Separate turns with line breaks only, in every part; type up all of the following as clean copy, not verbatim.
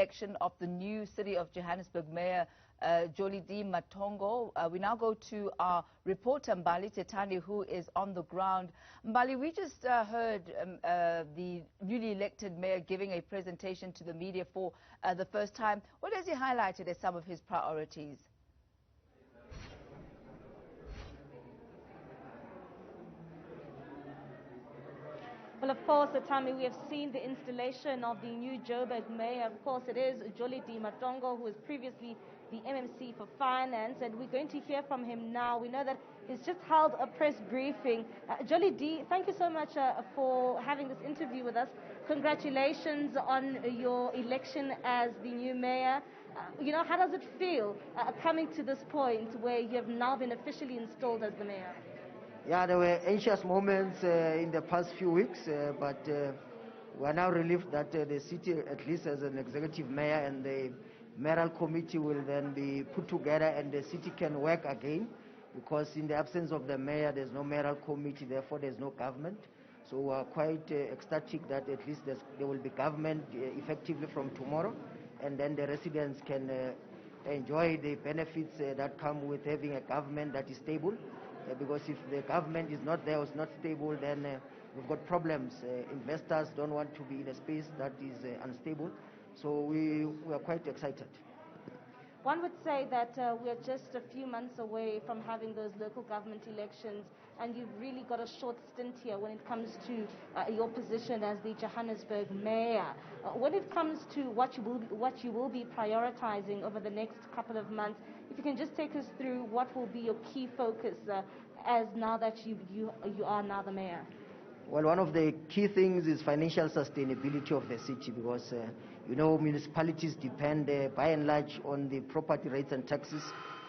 Election of the new city of Johannesburg Mayor Jolidee Matongo. We now go to our reporter Mbali hethani, who is on the ground. Mbali, we just heard the newly elected mayor giving a presentation to the media for the first time. What has he highlighted as some of his priorities?
Well, of course, hethani, we have seen the installation of the new Joburg mayor. Of course, it is Jolidee Matongo, who was previously the MMC for Finance, and we're going to hear from him now. We know that he's just held a press briefing. Jolidee, thank you so much for having this interview with us. Congratulations on your election as the new mayor. How does it feel coming to this point where you have now been officially installed as the mayor?
Yeah, there were anxious moments in the past few weeks, but we are now relieved that the city at least has an executive mayor, and the mayoral committee will then be put together and the city can work again, because in the absence of the mayor there's no mayoral committee, therefore there's no government. So we are quite ecstatic that at least there will be government effectively from tomorrow, and then the residents can enjoy the benefits that come with having a government that is stable. Because if the government is not there or is not stable, then we've got problems. Investors don't want to be in a space that is unstable. So we are quite excited.
One would say that we're just a few months away from having those local government elections, and you've really got a short stint here when it comes to your position as the Johannesburg mayor. When it comes to what you will be prioritizing over the next couple of months, if you can just take us through what will be your key focus as now that you are now the mayor.
Well, one of the key things is financial sustainability of the city, because municipalities depend by and large on the property rates and taxes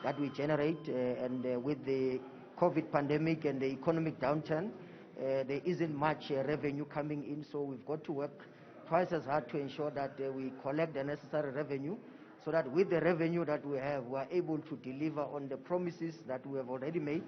that we generate, and with the COVID pandemic and the economic downturn, there isn't much revenue coming in, so we've got to work twice as hard to ensure that we collect the necessary revenue, so that with the revenue that we have, we are able to deliver on the promises that we have already made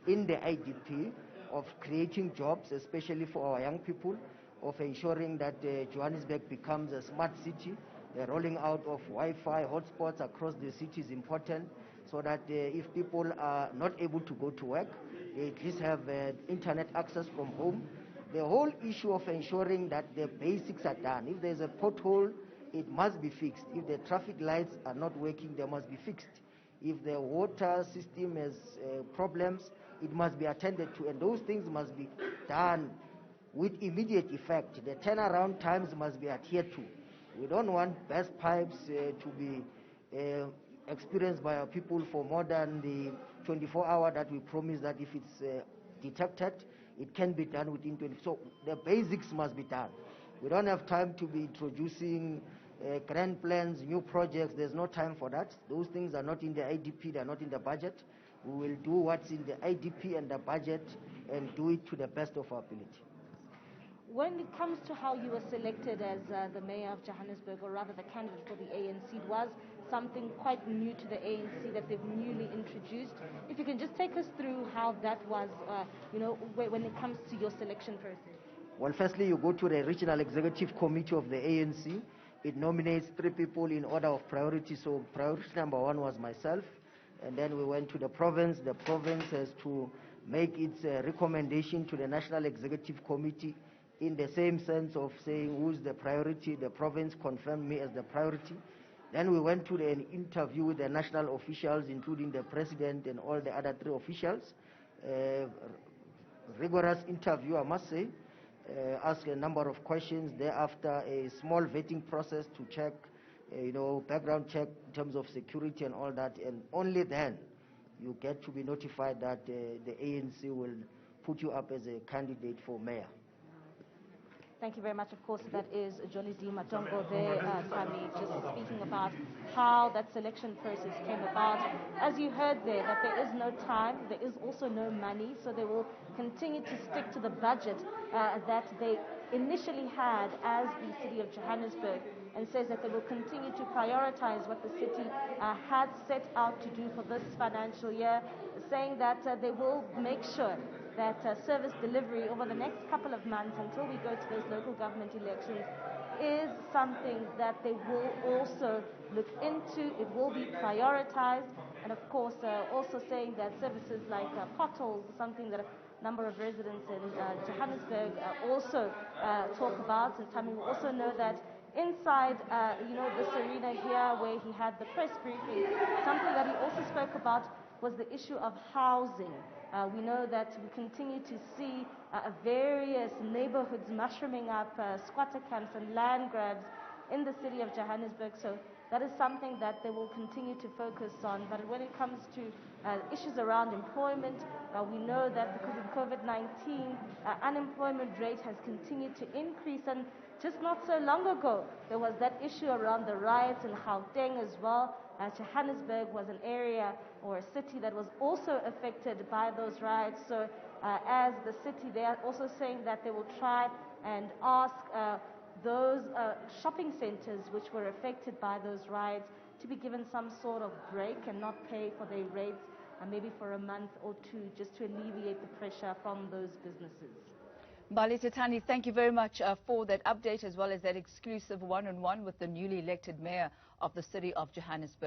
in the IDP of creating jobs, especially for our young people, of ensuring that Johannesburg becomes a smart city. The rolling out of Wi-Fi hotspots across the city is important, so that if people are not able to go to work, they at least have internet access from home. The whole issue of ensuring that the basics are done. If there's a pothole, it must be fixed. If the traffic lights are not working, they must be fixed. If the water system has problems, it must be attended to, and those things must be done with immediate effect. The turnaround times must be adhered to. We don't want burst pipes to be experienced by our people for more than the 24-hour that we promise, that if it's detected, it can be done within 20. So the basics must be done. We don't have time to be introducing grand plans, new projects. There's no time for that. Those things are not in the IDP, they're not in the budget. We will do what's in the IDP and the budget and do it to the best of our ability.
When it comes to how you were selected as the mayor of Johannesburg, or rather the candidate for the ANC, it was something quite new to the ANC that they've newly introduced. If you can just take us through how that was, when it comes to your selection process.
Well, firstly, you go to the Regional Executive Committee of the ANC. It nominates 3 people in order of priority. So priority number 1 was myself. And then we went to the province. The province has to make its recommendation to the National Executive Committee in the same sense of saying who's the priority. The province confirmed me as the priority. Then we went to an interview with the national officials, including the president and all the other 3 officials. Rigorous interview, I must say. Ask a number of questions. Thereafter, a small vetting process to check, background check in terms of security and all that. And only then you get to be notified that the ANC will put you up as a candidate for mayor.
Thank you very much. Of course, that is Jolidee Matongo there, Sami, just speaking about how that selection process came about. As you heard there, that there is no time, there is also no money, so they will continue to stick to the budget that they initially had as the city of Johannesburg, and says that they will continue to prioritize what the city had set out to do for this financial year, saying that they will make sure that service delivery over the next couple of months until we go to those local government elections is something that they will also look into. It will be prioritized. And of course, also saying that services like potholes is something that a number of residents in Johannesburg also talk about. And Tammy, we also know that inside, this arena here where he had the press briefing, something that he also spoke about was the issue of housing. We know that we continue to see various neighborhoods mushrooming up, squatter camps and land grabs in the city of Johannesburg. So that is something that they will continue to focus on. But when it comes to issues around employment, we know that because of COVID-19, unemployment rate has continued to increase. And just not so long ago, there was that issue around the riots in Gauteng as well. Johannesburg was an area or a city that was also affected by those riots. So as the city, they are also saying that they will try and ask those shopping centers which were affected by those riots to be given some sort of break and not pay for their rates, maybe for a month or two, just to alleviate the pressure from those businesses.
Mbali Hethani, thank you very much for that update as well as that exclusive one-on-one with the newly elected mayor of the city of Johannesburg.